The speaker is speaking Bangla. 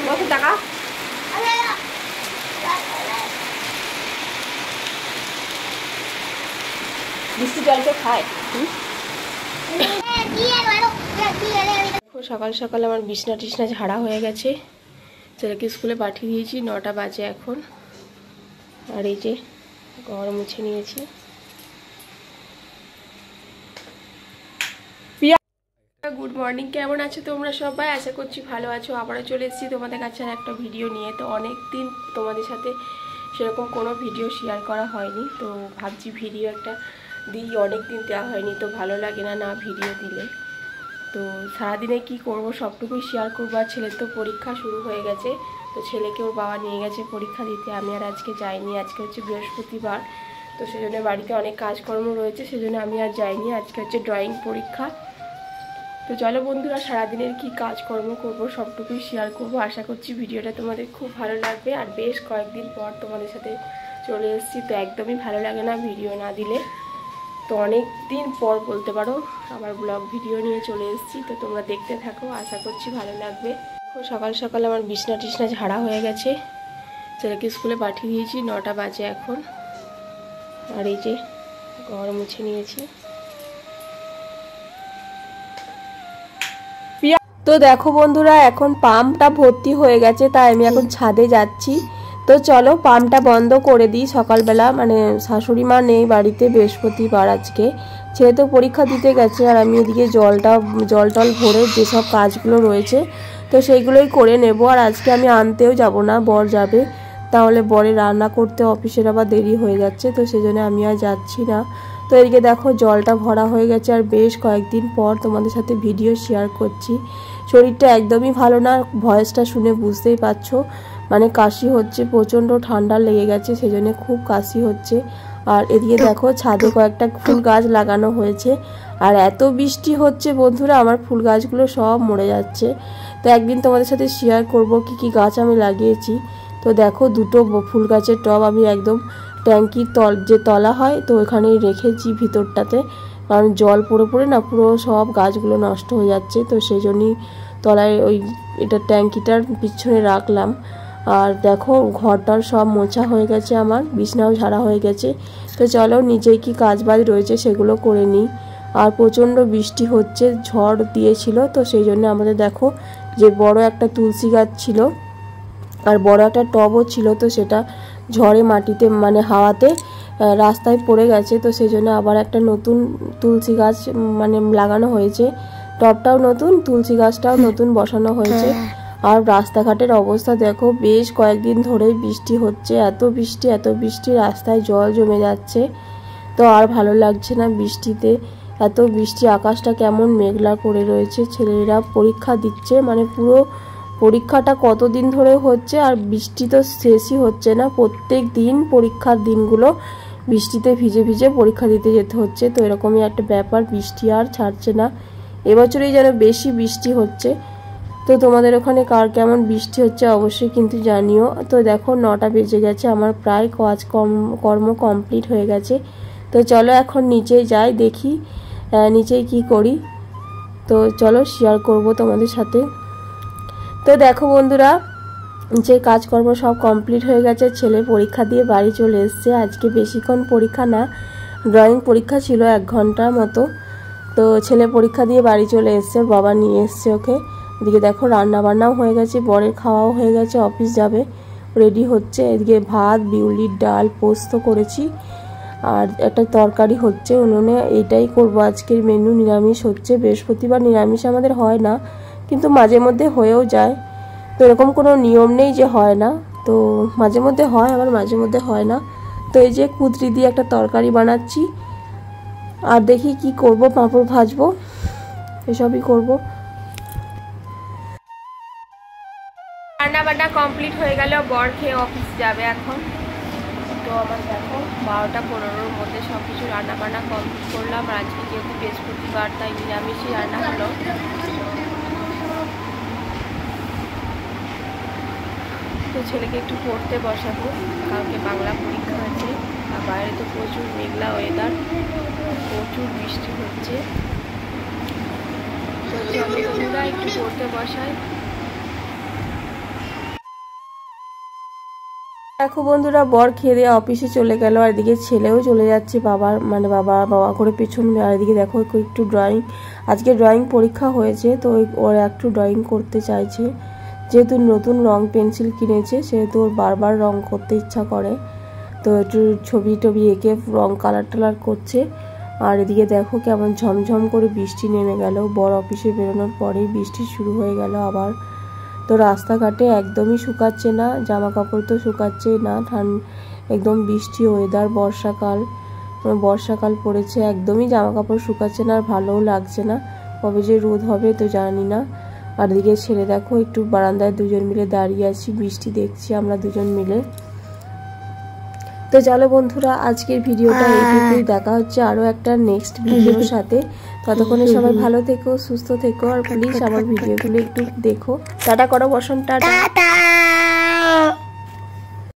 কত টাকা বৃষ্টি জল তো খায়। সকাল সকাল আমার বিছনা টিছনা ঝাড়া হয়ে গেছে, ছেলেকে স্কুলে পাঠিয়ে দিয়েছি, 9টা বাজে এখন। আর এই যে ঘর মুছে নিয়েছি। গুড মর্নিং, কেমন আছো তোমরা সবাই? আশা করছি ভালো আছো। আবারও চলে এসেছি তোমাদের কাছে আর একটা ভিডিও নিয়ে। তো অনেক দিন তোমাদের সাথে সেরকম কোনো ভিডিও শেয়ার করা হয়নি, তো ভাবছি ভিডিও একটা দিই। অনেক দিন দেওয়া হয়নি, তো ভালো লাগে না না ভিডিও দিলে। তো সারাদিনে কি করব সবটুকুই শেয়ার করবো। আর ছেলের তো পরীক্ষা শুরু হয়ে গেছে, তো ছেলেকে ওর বাবা নিয়ে গেছে পরীক্ষা দিতে। আমি আর আজকে যাইনি, আজকে হচ্ছে বৃহস্পতিবার, তো সেজন্য বাড়িতে অনেক কাজকর্ম রয়েছে, সেজন্য আমি আর যাইনি। আজকে হচ্ছে ড্রয়িং পরীক্ষা। তো চলো বন্ধুরা, সারাদিনের কি কাজকর্ম করব সবটুকুই শেয়ার করব। আশা করছি ভিডিওটা তোমাদের খুব ভালো লাগবে। আর বেশ কয়েকদিন পর তোমাদের সাথে চলে এসেছি, তো একদমই ভালো লাগে না ভিডিও না দিলে। তো অনেক দিন পর বলতে পারো আবার ব্লগ ভিডিও নিয়ে চলে এসেছি, তো তোমরা দেখতে থাকো, আশা করছি ভালো লাগবে। সকাল সকাল আমার বিছনা টিছনা ঝাড়া হয়ে গেছে, ছেলেকে স্কুলে পাঠিয়ে দিয়েছি, 9টা বাজে এখন। আর এই যে ঘর মুছে নিয়েছি। তো দেখো বন্ধুরা, এখন পাম্পটা ভর্তি হয়ে গেছে, তাই আমি এখন ছাদে যাচ্ছি। তো চলো পাম্পটা বন্ধ করে দিই। সকালবেলা মানে শাশুড়ি মা নেই বাড়িতে, বৃহস্পতিবার আজকে, ছেলে তো পরীক্ষা দিতে গেছে। আর আমি এদিকে জল টল ভরে যেসব কাজগুলো রয়েছে তো সেইগুলোই করে নেব। আর আজকে আমি আনতেও যাব না, বর যাবে, তাহলে বরে রান্না করতে অফিসের আবার দেরি হয়ে যাচ্ছে, তো সেজন্য আমি আর যাচ্ছি না। তো এদিকে দেখো জলটা ভরা হয়ে গেছে, আর বেশ কয়েকদিন পর তোমাদের সাথে ভিডিও শেয়ার করছি। শরীরটা একদমই ভালো না, ভয়েসটা শুনে বুঝতেই পারছো, মানে কাশি হচ্ছে, প্রচণ্ড ঠান্ডা লেগে গেছে, সেজন্য খুব কাশি হচ্ছে। আর এদিকে দেখো ছাদে কয়েকটা ফুল গাছ লাগানো হয়েছে, আর এত বৃষ্টি হচ্ছে বন্ধুরা, আমার ফুল গাছগুলো সব মরে যাচ্ছে। তো একদিন তোমাদের সাথে শেয়ার করব কি কি গাছ আমি লাগিয়েছি। তো দেখো দুটো ফুল গাছের টব আমি একদম ট্যাঙ্কির যে তলা হয় তো ওখানেই রেখেছি ভিতরটাতে, কারণ জল পড়ে পড়ে না পুরো সব গাছগুলো নষ্ট হয়ে যাচ্ছে, তো সেই জন্যই তলায় ওই এটা ট্যাঙ্কিটার পিছনে রাখলাম। আর দেখো ঘরটার সব মোছা হয়ে গেছে, আমার বিছনাও ঝাড়া হয়ে গেছে। তো চলো নিচেই কি কাজবাজ রয়েছে সেগুলো করে নিই। আর প্রচণ্ড বৃষ্টি হচ্ছে, ঝড় দিয়েছিল, তো সেই জন্য আমাদের দেখো যে বড় একটা তুলসী গাছ ছিল আর বড় একটা টবও ছিল, তো সেটা ঝড়ে মাটিতে মানে হাওয়াতে রাস্তায় পড়ে গেছে, তো সেই জন্য আবার একটা নতুন তুলসী গাছ মানে লাগানো হয়েছে। টবটাও নতুন, তুলসী গাছটাও নতুন বসানো হয়েছে। আর রাস্তাঘাটের অবস্থা দেখো, বেশ কয়েকদিন ধরেই বৃষ্টি হচ্ছে, এত বৃষ্টি, রাস্তায় জল জমে যাচ্ছে। তো আর ভালো লাগছে না বৃষ্টিতে, এত বৃষ্টি, আকাশটা কেমন মেঘলা করে রয়েছে। ছেলেরা পরীক্ষা দিচ্ছে, মানে পুরো পরীক্ষাটা কতদিন ধরে হচ্ছে, আর বৃষ্টি তো শেষই হচ্ছে না। প্রত্যেক দিন পরীক্ষার দিনগুলো বৃষ্টিতে ভিজে ভিজে পরীক্ষা দিতে যেতে হচ্ছে। তো এরকমই একটা ব্যাপার, বৃষ্টি আর ছাড়ছে না, এবছরেই যেন বেশি বৃষ্টি হচ্ছে। তো তোমাদের ওখানে কার কেমন বৃষ্টি হচ্ছে অবশ্যই কিন্তু জানিও। তো দেখো 9টা বেজে গেছে, আমার প্রায় কর্ম কমপ্লিট হয়ে গেছে। তো চলো এখন নিচে যাই, দেখি নিচে কি করি। তো চলো শেয়ার করব তোমাদের সাথে। তো দেখো বন্ধুরা, যে কাজকর্ম সব কমপ্লিট হয়ে গেছে, ছেলে পরীক্ষা দিয়ে বাড়ি চলে এসছে। আজকে বেশিক্ষণ পরীক্ষা না, ড্রয়িং পরীক্ষা ছিল 1 ঘন্টার মতো। তো ছেলে পরীক্ষা দিয়ে বাড়ি চলে এসছে, বাবা নিয়ে এসছে ওকে। এদিকে দেখো রান্না বান্নাও হয়ে গেছে, বরের খাওয়াও হয়ে গেছে, অফিস যাবে, রেডি হচ্ছে। এদিকে ভাত, বিউলির ডাল, পোস্ত করেছি, আর একটা তরকারি হচ্ছে উনুনে, এইটাই করব আজকের মেনু। নিরামিষ হচ্ছে, বৃহস্পতিবার নিরামিষ আমাদের হয় না, কিন্তু মাঝে মধ্যে হয়েও যায়। তো এরকম কোনো নিয়ম নেই যে হয় না, তো মাঝে মধ্যে হয়, আবার মাঝে মধ্যে হয় না। তো এই যে কুদরি দিয়ে একটা তরকারি বানাচ্ছি, আর দেখি কি করব, পাঁপড় ভাজবো, এসবই করব। রান্না বান্না কমপ্লিট হয়ে গেল, বর খেয়ে অফিস যাবে এখন। তো আমার দেখো 12টা 15-র মধ্যে সব কিছু রান্না বান্না কমপ্লিট করলাম। আর আজকে যেহেতু বৃহস্পতিবার তাই নিরামিষই রান্না হলো। তো ছেলেকে একটু পড়তে বসাবো, কালকে বাংলা পরীক্ষা আছে। আর বাইরে তো প্রচুর মেঘলা ওয়েদার, প্রচুর বৃষ্টি হচ্ছে। তো চলো বন্ধুরা একটু পড়তে বসাই। দেখো বন্ধুরা, বর খেয়ে দিয়ে অফিসে চলে গেল, আর এদিকে ছেলেও চলে যাচ্ছে বাবার মানে বাবা করে পেছন। আর এদিকে দেখো একটু ড্রয়িং, আজকে ড্রয়িং পরীক্ষা হয়েছে, তো ওর একটু ড্রয়িং করতে চাইছে। যেহেতু নতুন রং পেন্সিল কিনেছে, সেহেতু ওর বারবার রং করতে ইচ্ছা করে, তো একটু ছবি টবি এঁকে রং কালার টালার করছে। আর এদিকে দেখো কেমন ঝমঝম করে বৃষ্টি নেমে গেল, বর অফিসে বেরোনোর পরেই বৃষ্টি শুরু হয়ে গেল আবার। তো রাস্তাঘাটে একদমই শুকাচ্ছে না, জামা কাপড় তো শুকাচ্ছেই না, একদম বৃষ্টি ওয়েদার, বর্ষাকাল পড়েছে, একদমই জামা কাপড় শুকাচ্ছে না, আর ভালোও লাগছে না। কবে যে রোদ হবে তো জানি না। আর এদিকে ছেলে দেখো একটু বারান্দায় দুজন মিলে দাঁড়িয়ে আছি, বৃষ্টি দেখছি আমরা দুজন মিলে। তো চলো বন্ধুরা, আজকের ভিডিওটা এইটুকুই, দেখা হচ্ছে আরও একটা নেক্সট ভিডিওর সাথে। ততক্ষণে সবাই ভালো থেকো, সুস্থ থেকো, আর প্লিজ আমার ভিডিওগুলো একটু দেখো। টাটা করো বসন্ত, টাটা।